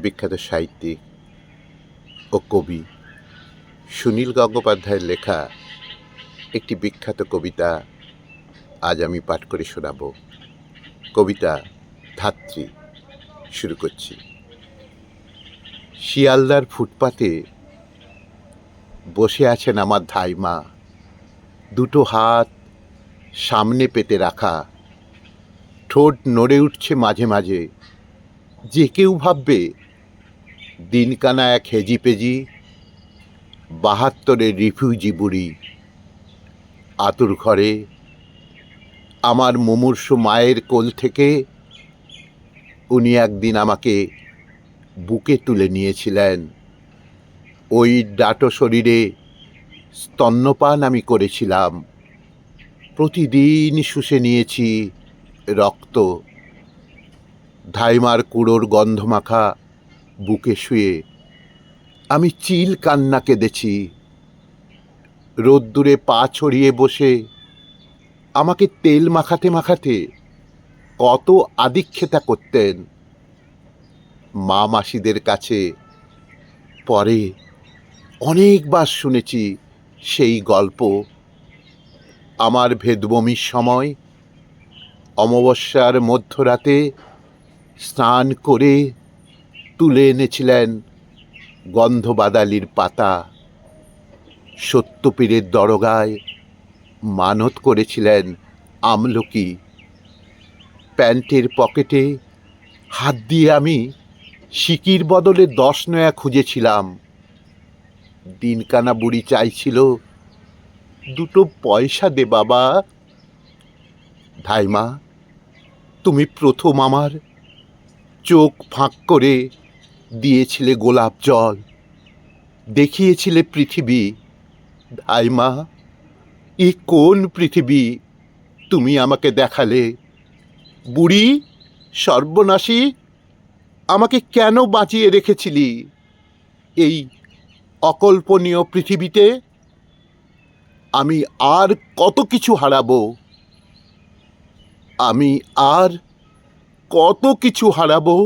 বিখ্যাত সাহিত্যিক ও কবি সুনীল গঙ্গোপাধ্যায়ের লেখা একটি বিখ্যাত কবিতা আজ আমি পাঠ করে শোনাব। কবিতা ধাত্রী। শুরু করছি। শিয়ালদার ফুটপাতে বসে আছেন আমার ধাইমা, দুটো হাত সামনে পেতে রাখা, ঠোঁট নড়ে উঠছে মাঝে মাঝে। যে কেউ ভাববে দিনকানা এক হেজিপেজি, ৭২-এর রিফিউজি বুড়ি। আতুর ঘরে আমার মুমূর্ষু মায়ের কোল থেকে উনি একদিন আমাকে বুকে তুলে নিয়েছিলেন। ওই ডাটো শরীরে স্তন্যপান আমি করেছিলাম। প্রতিদিন শুষে নিয়েছি রক্ত। ধাইমার কুড়োর গন্ধমাখা বুকে শুয়ে আমি চিল কান্না কেঁদেছি। রোদ্দুরে পা ছড়িয়ে বসে আমাকে তেল মাখাতে মাখাতে কত আদিক্ষেতা করতেন। মা মাসিদের কাছে পরে অনেকবার শুনেছি সেই গল্প। আমার ভেদবমির সময় অমাবস্যার মধ্যরাতে স্নান করে তুলে এনেছিলেন গন্ধবাদালির পাতা। সত্যপীরের দরগায় মানত করেছিলেন আমলকি। প্যান্টের পকেটে হাত দিয়ে আমি সিকির বদলে 10 নয়া খুঁজেছিলাম। দিনকানা বুড়ি চাইছিল, দুটো পয়সা দে বাবা। ধাইমা, তুমি প্রথম আমার চোখ ফাঁক করে দিয়েছিলে গোলাপ জল, দেখিয়েছিলে পৃথিবী। ধাইমা, এ কোন পৃথিবী তুমি আমাকে দেখালে? বুড়ি, সর্বনাশী, আমাকে কেন বাঁচিয়ে রেখেছিলি এই অকল্পনীয় পৃথিবীতে? আমি আর কত কিছু হারাবো, আমি আর কত কিছু হারাবো।